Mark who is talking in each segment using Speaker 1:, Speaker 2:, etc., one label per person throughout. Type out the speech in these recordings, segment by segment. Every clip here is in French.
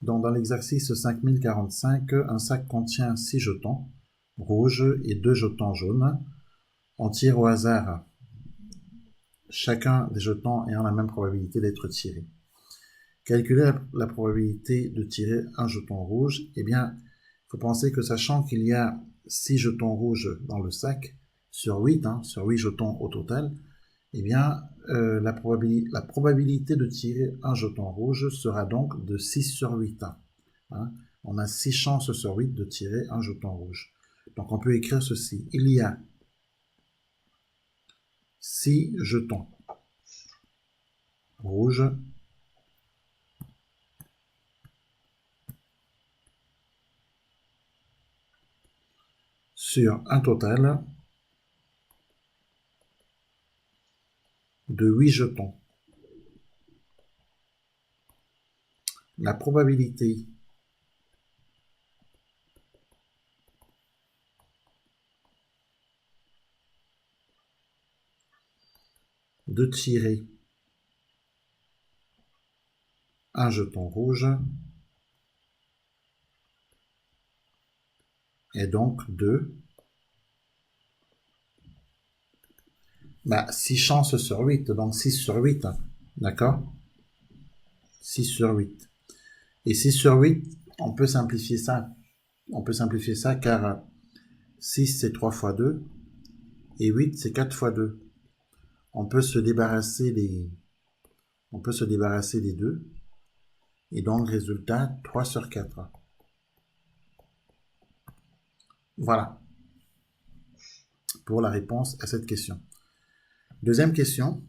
Speaker 1: Donc, dans l'exercice 5045, un sac contient 6 jetons rouges et 2 jetons jaunes. On tire au hasard chacun des jetons ayant la même probabilité d'être tiré. Calculer la probabilité de tirer un jeton rouge. Eh bien, il faut penser que sachant qu'il y a 6 jetons rouges dans le sac, sur 8, sur 8 jetons au total, eh bien, la probabilité de tirer un jeton rouge sera donc de 6 sur 8. On a 6 chances sur 8 de tirer un jeton rouge. Donc on peut écrire ceci. Il y a 6 jetons rouges sur un total de 8 jetons. La probabilité de tirer un jeton rouge est donc de 6 chances sur 8, donc 6 sur 8, d'accord? 6 sur 8. Et 6 sur 8, on peut simplifier ça. On peut simplifier ça car 6 c'est 3 fois 2 et 8 c'est 4 fois 2. On peut se débarrasser des 2 et donc résultat 3 sur 4. Voilà pour la réponse à cette question. Deuxième question.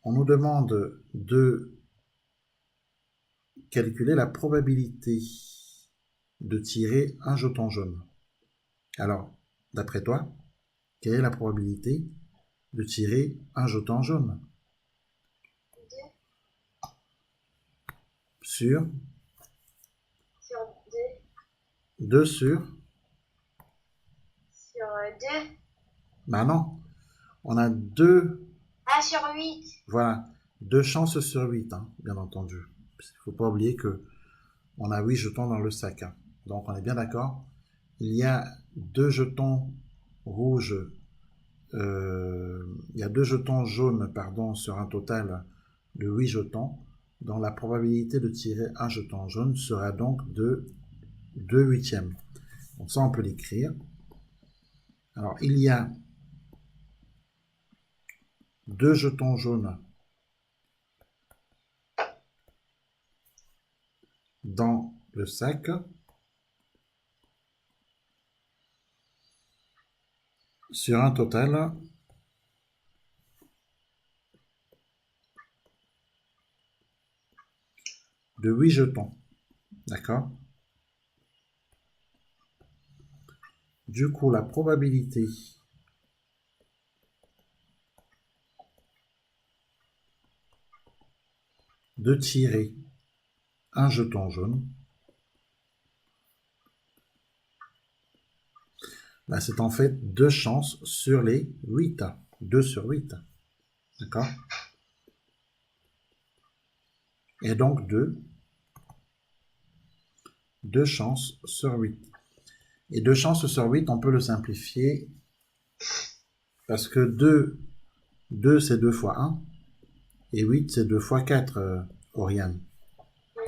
Speaker 1: On nous demande de calculer la probabilité de tirer un jeton jaune. Alors, d'après toi, quelle est la probabilité de tirer un jeton jaune? Sur 2. 2 sur
Speaker 2: 2.
Speaker 1: Ben non, on a 2.
Speaker 2: Ah, sur 8.
Speaker 1: Voilà, 2 chances sur 8, bien entendu. Il ne faut pas oublier que on a 8 jetons dans le sac. Donc on est bien d'accord. Il y a 2 jetons rouges, il y a 2 jetons jaunes, sur un total de 8 jetons. Donc la probabilité de tirer un jeton jaune sera donc de 2 huitièmes. Donc ça on peut l'écrire. Alors il y a 2 jetons jaunes dans le sac. Sur un total de 8 jetons. D'accord? Du coup, la probabilité de tirer un jeton jaune, c'est en fait 2 chances sur les 8. 2 sur 8. D'accord? Et donc 2 chances sur 8. Et 2 chances sur 8, on peut le simplifier parce que 2 c'est 2 fois 1 et 8 c'est 2 fois 4, Oriane.
Speaker 2: Oui.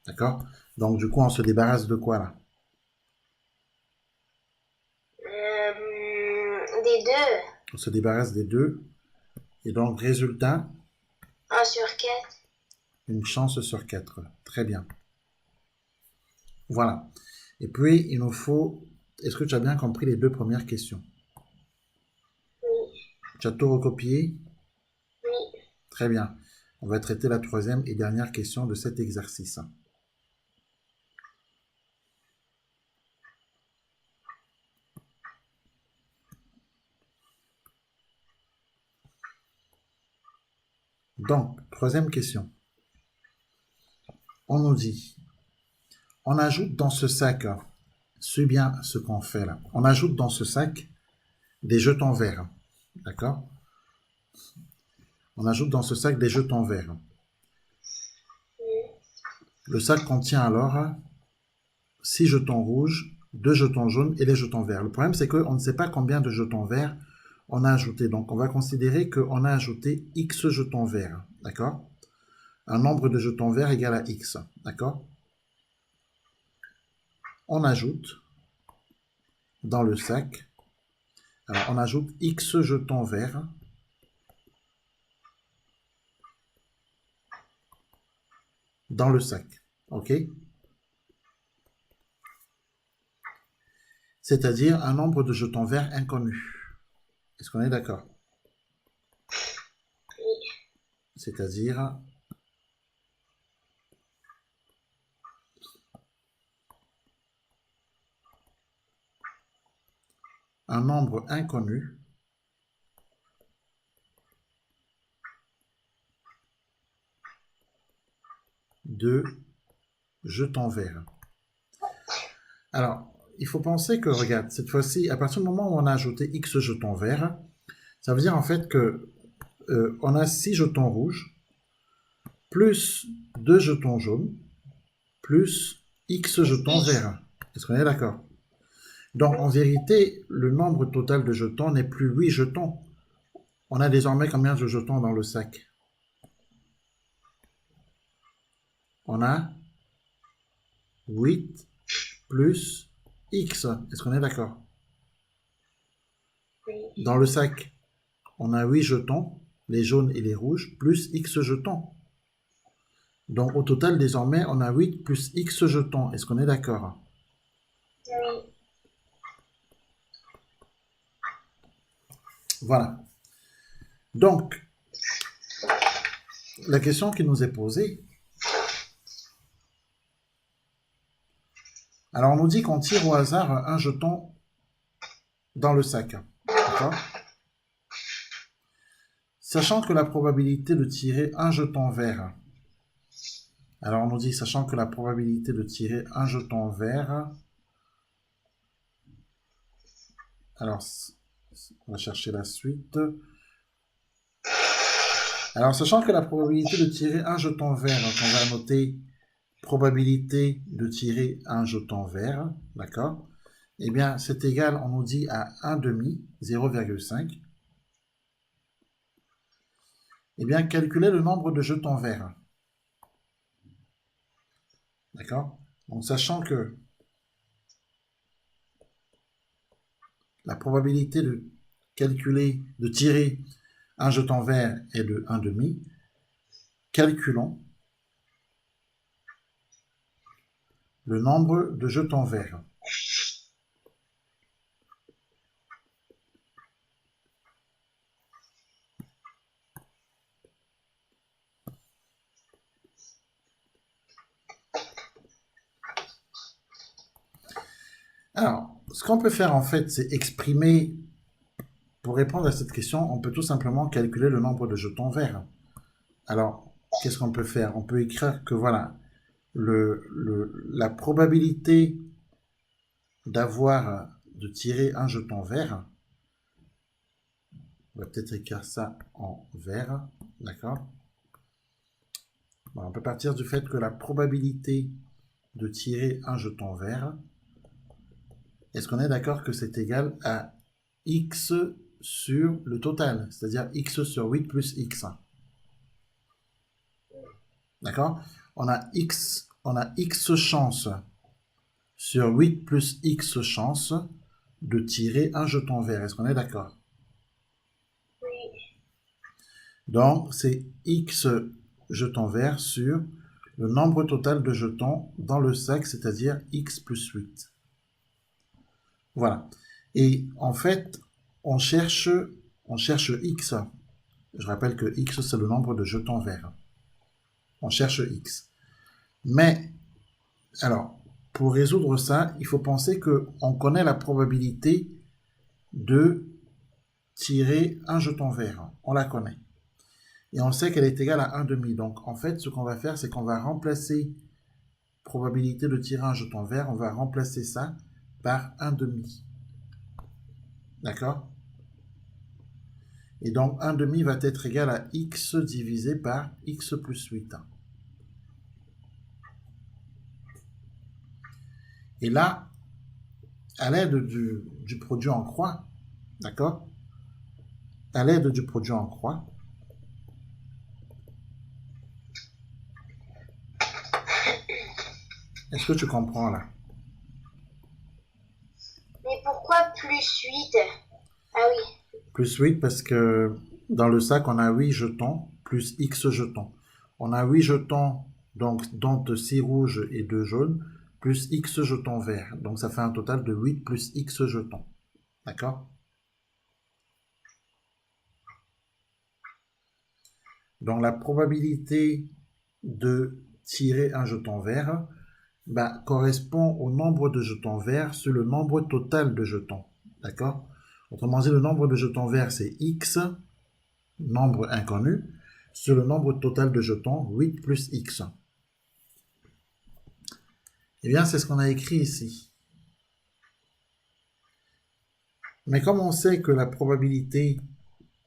Speaker 1: D'accord? Donc du coup, on se débarrasse de quoi là?
Speaker 2: Des 2.
Speaker 1: On se débarrasse des 2. Et donc, résultat,
Speaker 2: 1 sur 4.
Speaker 1: une chance sur 4. Très bien. Voilà. Et puis, il nous faut... Est-ce que tu as bien compris les 2 premières questions?
Speaker 2: Oui.
Speaker 1: Tu as tout recopié?
Speaker 2: Oui.
Speaker 1: Très bien. On va traiter la 3e et dernière question de cet exercice. Donc, 3e question. On nous dit, on ajoute dans ce sac, suis bien ce qu'on fait là, on ajoute dans ce sac des jetons verts. D'accord? On ajoute dans ce sac des jetons verts. Le sac contient alors 6 jetons rouges, 2 jetons jaunes et les jetons verts. Le problème, c'est qu'on ne sait pas combien de jetons verts on a ajouté. Donc, on va considérer qu'on a ajouté X jetons verts. D'accord? Un nombre de jetons verts égale à X. D'accord? On ajoute dans le sac, alors on ajoute X jetons verts dans le sac. OK? C'est-à-dire un nombre de jetons verts inconnu. Est-ce qu'on est d'accord? C'est-à-dire un nombre inconnu de jetons verts. Alors, il faut penser que, regarde, cette fois-ci, à partir du moment où on a ajouté X jetons verts, ça veut dire en fait que on a 6 jetons rouges, plus 2 jetons jaunes, plus X jetons verts. Est-ce qu'on est d'accord? Donc, en vérité, le nombre total de jetons n'est plus 8 jetons. On a désormais combien de jetons dans le sac? On a 8 plus X. Est-ce qu'on est d'accord? Dans le sac, on a 8 jetons, les jaunes et les rouges, plus X jetons. Donc, au total, désormais, on a 8 plus X jetons. Est-ce qu'on est d'accord?
Speaker 2: Oui.
Speaker 1: Voilà. Donc, la question qui nous est posée, alors on nous dit qu'on tire au hasard un jeton dans le sac. D'accord? Sachant que la probabilité de tirer un jeton vert, alors on nous dit, sachant que la probabilité de tirer un jeton vert, alors on va chercher la suite. Alors sachant que la probabilité de tirer un jeton vert, donc on va noter probabilité de tirer un jeton vert, d'accord? Eh bien, c'est égal, on nous dit, à 1 demi, 0,5. Eh bien, calculez le nombre de jetons verts. D'accord? Donc, sachant que la probabilité de calculer, de tirer un jeton vert est de 1 demi, calculons le nombre de jetons verts. Alors, ce qu'on peut faire en fait, c'est exprimer, pour répondre à cette question, on peut tout simplement calculer le nombre de jetons verts. Alors, qu'est-ce qu'on peut faire? On peut écrire que voilà, la probabilité de tirer un jeton vert, on va peut-être écrire ça en vert, d'accord? Bon, on peut partir du fait que la probabilité de tirer un jeton vert, est-ce qu'on est d'accord que c'est égal à x sur le total, c'est-à-dire x sur 8 plus x. D'accord? On a x chances sur 8 plus x chances de tirer un jeton vert. Est-ce qu'on est d'accord?
Speaker 2: Oui.
Speaker 1: Donc, c'est x jetons verts sur le nombre total de jetons dans le sac, c'est-à-dire x plus 8. Voilà. Et en fait, on cherche x. Je rappelle que x, c'est le nombre de jetons verts. On cherche x. Mais, alors, pour résoudre ça, il faut penser qu'on connaît la probabilité de tirer un jeton vert. On la connaît. Et on sait qu'elle est égale à 1 demi. Donc, en fait, ce qu'on va faire, c'est qu'on va remplacer probabilité de tirer un jeton vert, on va remplacer ça par 1 demi. D'accord? Et donc 1 demi va être égal à x divisé par x plus 8. Et là, à l'aide du produit en croix, d'accord? À l'aide du produit en croix, est-ce que tu comprends là?
Speaker 2: Mais pourquoi plus 8? Ah oui.
Speaker 1: Plus 8 parce que dans le sac, on a 8 jetons plus X jetons. On a 8 jetons, donc dont 6 rouges et 2 jaunes, plus X jetons verts. Donc ça fait un total de 8 plus X jetons. D'accord? Donc la probabilité de tirer un jeton vert correspond au nombre de jetons verts sur le nombre total de jetons. D'accord? Autrement dit, le nombre de jetons verts, c'est X, nombre inconnu, sur le nombre total de jetons, 8 plus X. Eh bien, c'est ce qu'on a écrit ici. Mais comme on sait que la probabilité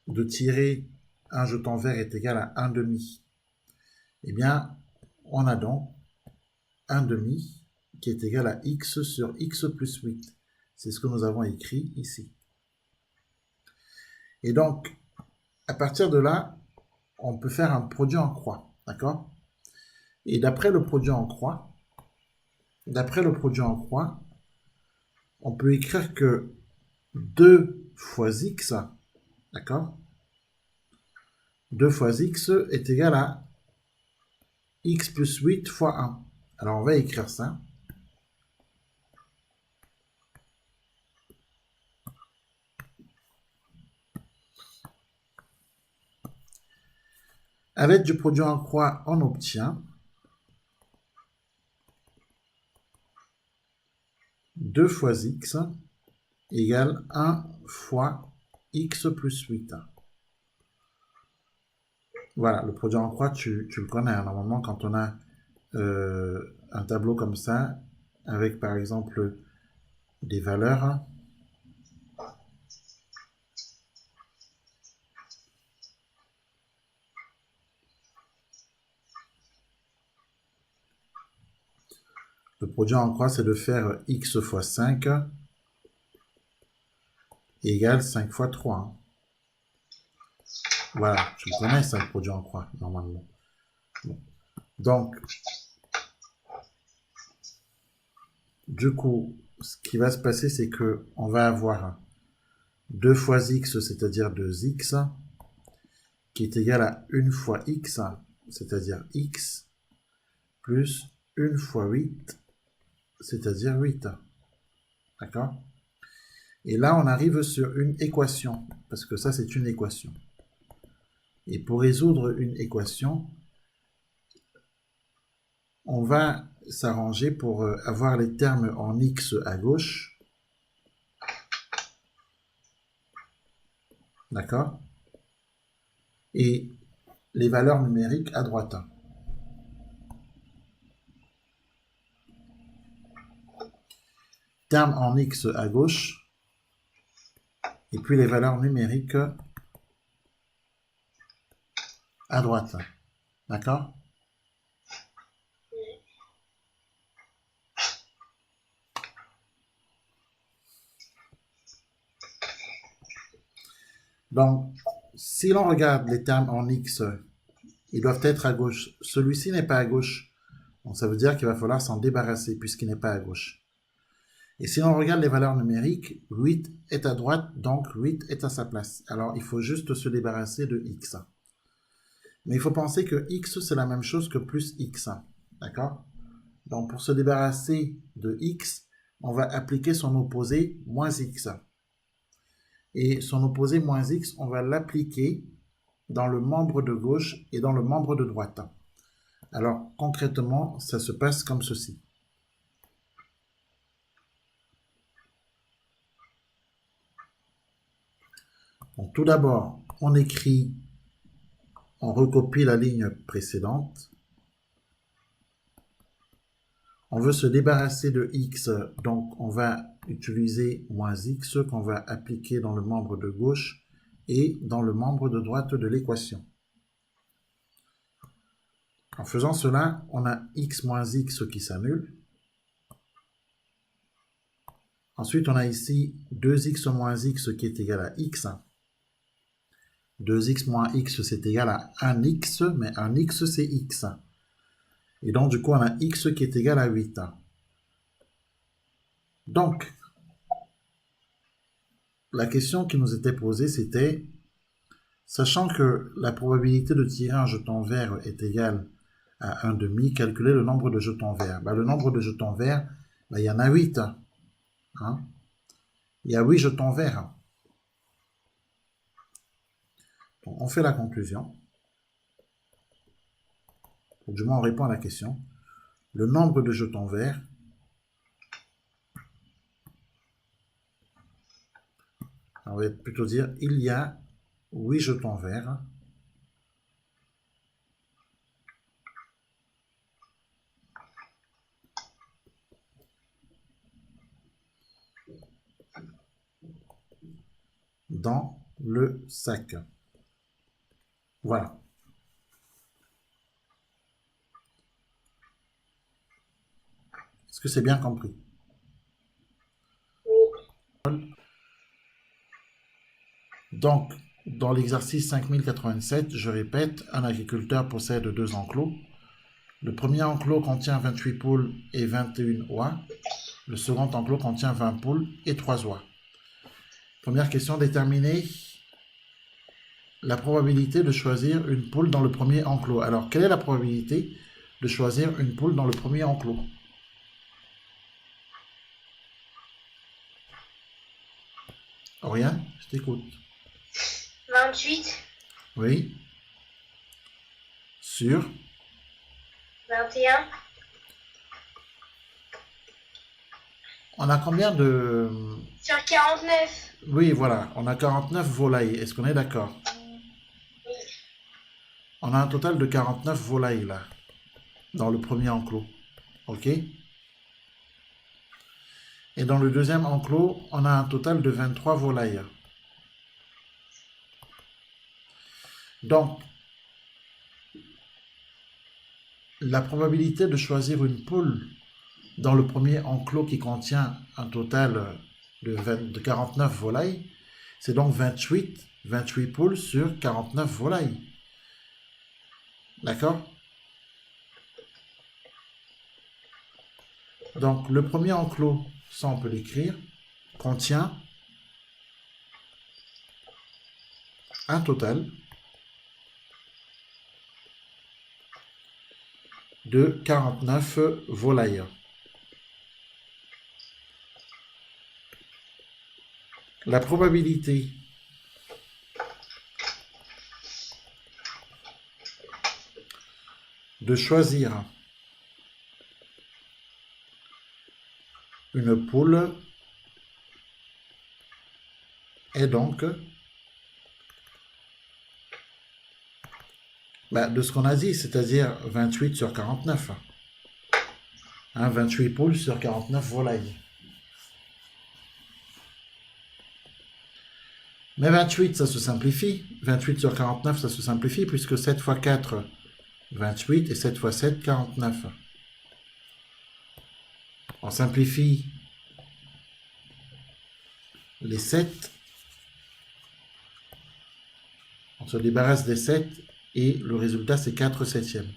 Speaker 1: de tirer un jeton vert est égale à 1 demi, eh bien, on a donc 1 demi qui est égal à X sur X plus 8. C'est ce que nous avons écrit ici. Et donc, à partir de là, on peut faire un produit en croix, d'accord? Et d'après le produit en croix, on peut écrire que 2 fois x, d'accord? 2 fois x est égal à x plus 8 fois 1. Alors on va écrire ça. À l'aide du produit en croix, on obtient 2 fois x égale 1 fois x plus 8. Voilà, le produit en croix, tu le connais. Normalement, quand on a un tableau comme ça, avec par exemple des valeurs, le produit en croix, c'est de faire x fois 5 égale 5 fois 3. Voilà, tu le connais, ça, le produit en croix, normalement. Bon. Donc, du coup, ce qui va se passer, c'est que on va avoir 2 fois x, c'est-à-dire 2x, qui est égal à 1 fois x, c'est-à-dire x, plus 1 fois 8, c'est-à-dire 8. D'accord? Et là, on arrive sur une équation, parce que ça, c'est une équation. Et pour résoudre une équation, on va s'arranger pour avoir les termes en x à gauche. D'accord? Et les valeurs numériques à droite. Termes en x à gauche. Et puis les valeurs numériques à droite. D'accord? Donc, si l'on regarde les termes en x, ils doivent être à gauche. Celui-ci n'est pas à gauche. Donc, ça veut dire qu'il va falloir s'en débarrasser puisqu'il n'est pas à gauche. Et si l'on regarde les valeurs numériques, 8 est à droite, donc 8 est à sa place. Alors, il faut juste se débarrasser de x. Mais il faut penser que x, c'est la même chose que plus x. D'accord? Donc, pour se débarrasser de x, on va appliquer son opposé, moins x. Et son opposé, moins x, on va l'appliquer dans le membre de gauche et dans le membre de droite. Alors, concrètement, ça se passe comme ceci. Donc, tout d'abord, on écrit, on recopie la ligne précédente. On veut se débarrasser de x, donc on va utiliser moins x qu'on va appliquer dans le membre de gauche et dans le membre de droite de l'équation. En faisant cela, on a x moins x qui s'annule. Ensuite, on a ici 2x moins x qui est égal à x. 2x moins x, c'est égal à 1x, mais 1x, c'est x. Et donc, du coup, on a x qui est égal à 8. Donc, la question qui nous était posée, c'était, sachant que la probabilité de tirer un jeton vert est égale à 1,5, calculer le nombre de jetons verts. Le nombre de jetons verts, il y en a 8. Hein? Il y a 8 jetons verts. Donc, on fait la conclusion. Ou du moins, on répond à la question. Le nombre de jetons verts on va plutôt dire il y a 8 jetons verts dans le sac. Voilà. Est-ce que c'est bien compris? Donc, dans l'exercice 5087, je répète, un agriculteur possède 2 enclos. Le premier enclos contient 28 poules et 21 oies. Le second enclos contient 20 poules et 3 oies. Première question, déterminer la probabilité de choisir une poule dans le premier enclos. Alors, quelle est la probabilité de choisir une poule dans le premier enclos? Oriane, je t'écoute.
Speaker 2: 28.
Speaker 1: Oui. Sur
Speaker 2: 21.
Speaker 1: On a combien de...
Speaker 2: Sur 49.
Speaker 1: Oui, voilà, on a 49 volailles. Est-ce qu'on est d'accord?
Speaker 2: Oui.
Speaker 1: On a un total de 49 volailles là, dans le premier enclos. OK? Et dans le deuxième enclos, on a un total de 23 volailles. Donc, la probabilité de choisir une poule dans le premier enclos qui contient un total de 49 volailles, c'est donc 28 poules sur 49 volailles. D'accord? Donc, le premier enclos, ça on peut l'écrire, contient un total de 49 volailles. La probabilité de choisir une poule est donc de ce qu'on a dit, c'est-à-dire 28 sur 49. 28 poules sur 49 volailles. Mais 28, ça se simplifie. 28 sur 49, ça se simplifie, puisque 7 fois 4, 28, et 7 fois 7, 49. On simplifie les 7. On se débarrasse des 7, et le résultat, c'est 4 septièmes.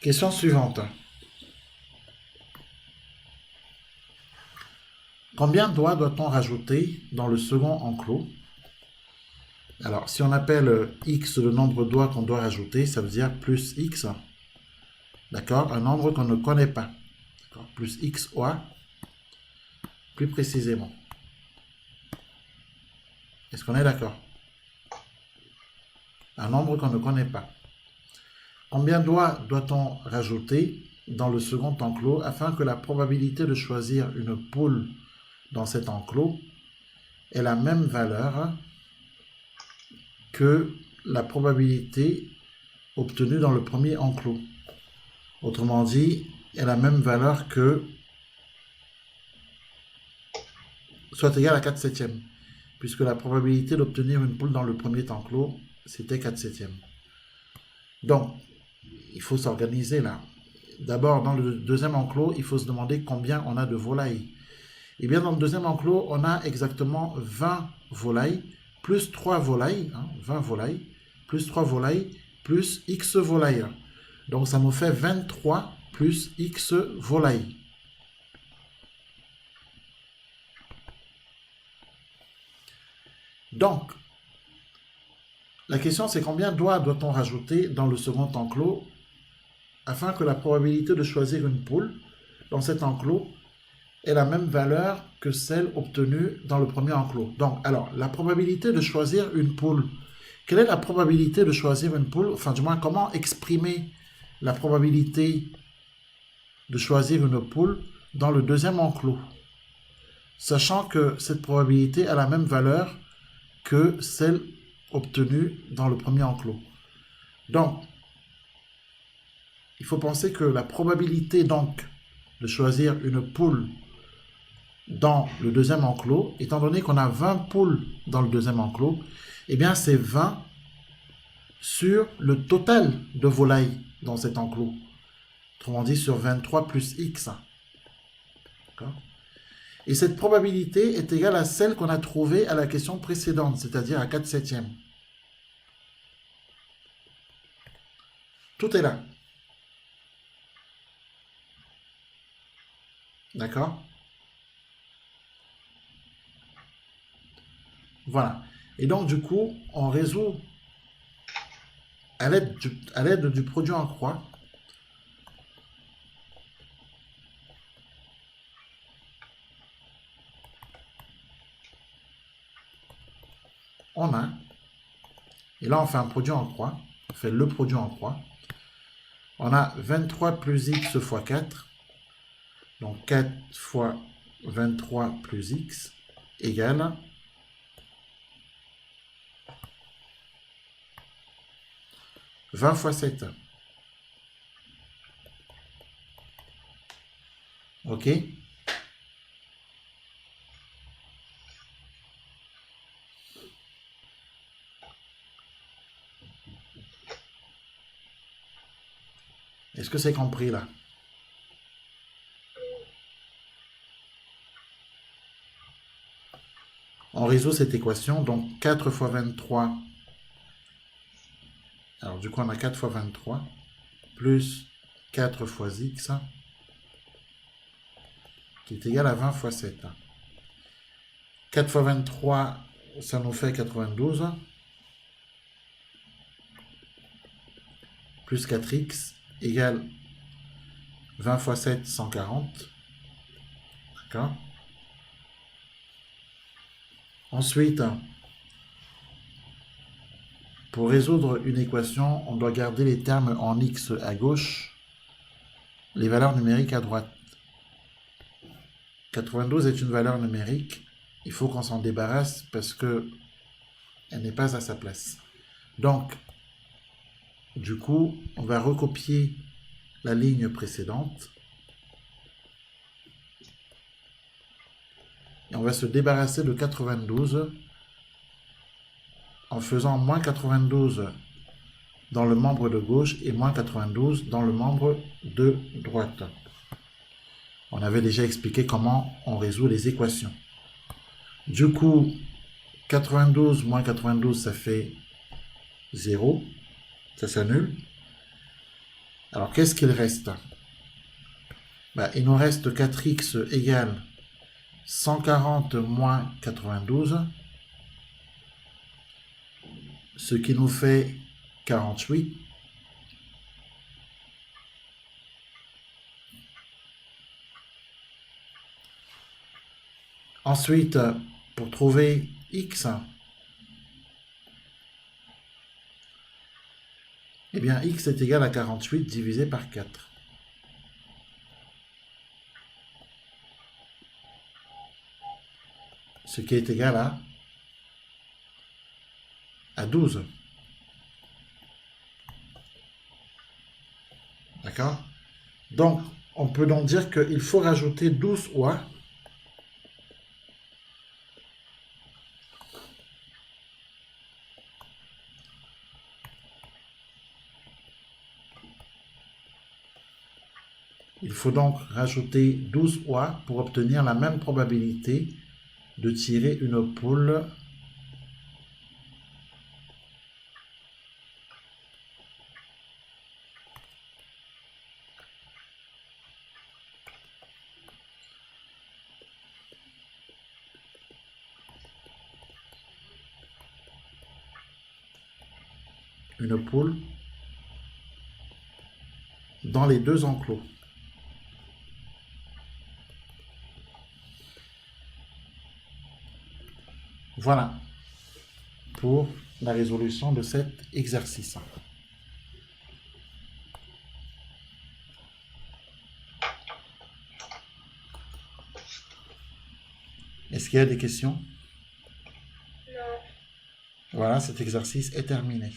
Speaker 1: Question suivante. Combien d'oies doit-on rajouter dans le second enclos? Alors, si on appelle x le nombre d'oies qu'on doit rajouter, ça veut dire plus x. D'accord? Un nombre qu'on ne connaît pas. Plus x oies, plus précisément. Est-ce qu'on est d'accord? Un nombre qu'on ne connaît pas. Combien d'oies doit-on rajouter dans le second enclos afin que la probabilité de choisir une poule dans cet enclos ait la même valeur que la probabilité obtenue dans le premier enclos? Autrement dit, ait la même valeur que soit égal à 4 septièmes, puisque la probabilité d'obtenir une poule dans le premier enclos, c'était 4 septièmes. Donc, il faut s'organiser là. D'abord, dans le deuxième enclos, il faut se demander combien on a de volailles. Et bien, dans le deuxième enclos, on a exactement 20 volailles, plus 3 volailles, 20 volailles, plus 3 volailles, plus X volailles. Donc, ça nous fait 23 plus X volailles. Donc, la question c'est combien doit-on rajouter dans le second enclos afin que la probabilité de choisir une poule dans cet enclos ait la même valeur que celle obtenue dans le premier enclos. Donc, alors, la probabilité de choisir une poule. Quelle est la probabilité de choisir une poule? Enfin, du moins, comment exprimer la probabilité de choisir une poule dans le deuxième enclos, sachant que cette probabilité a la même valeur que celle obtenue dans le premier enclos. Donc, il faut penser que la probabilité donc de choisir une poule dans le deuxième enclos, étant donné qu'on a 20 poules dans le deuxième enclos, eh bien c'est 20 sur le total de volailles dans cet enclos. Autrement dit, sur 23 plus X. D'accord ? Et cette probabilité est égale à celle qu'on a trouvée à la question précédente, c'est-à-dire à 4 septièmes. Tout est là. D'accord? Voilà. Et donc, du coup, on résout à l'aide du produit en croix. On a, et là on fait un produit en croix, on fait le produit en croix. On a 23 plus x fois 4, donc 4 fois 23 plus x égale 20 fois 7. Ok? Est-ce que c'est compris là? On résout cette équation, donc 4 fois 23. Alors du coup on a 4 fois 23 plus 4 fois x qui est égal à 20 fois 7. 4 fois 23, ça nous fait 92. Plus 4x égale 20 fois 7, 140. D'accord? Ensuite, pour résoudre une équation, on doit garder les termes en x à gauche, les valeurs numériques à droite. 92 est une valeur numérique. Il faut qu'on s'en débarrasse parce que elle n'est pas à sa place. Donc, du coup, on va recopier la ligne précédente. Et on va se débarrasser de 92 en faisant moins 92 dans le membre de gauche et moins 92 dans le membre de droite. On avait déjà expliqué comment on résout les équations. Du coup, 92 moins 92, ça fait 0. Ça s'annule. Alors, qu'est-ce qu'il reste? Il nous reste 4x égale 140 moins 92, ce qui nous fait 48. Ensuite, pour trouver x, eh bien x est égal à 48 divisé par 4. Ce qui est égal à 12. D'accord? Donc, on peut donc dire qu'il faut rajouter 12 oies Il faut donc rajouter 12 oies pour obtenir la même probabilité de tirer une poule dans les deux enclos. Voilà pour la résolution de cet exercice. Est-ce qu'il y a des questions?
Speaker 2: Non.
Speaker 1: Voilà, cet exercice est terminé.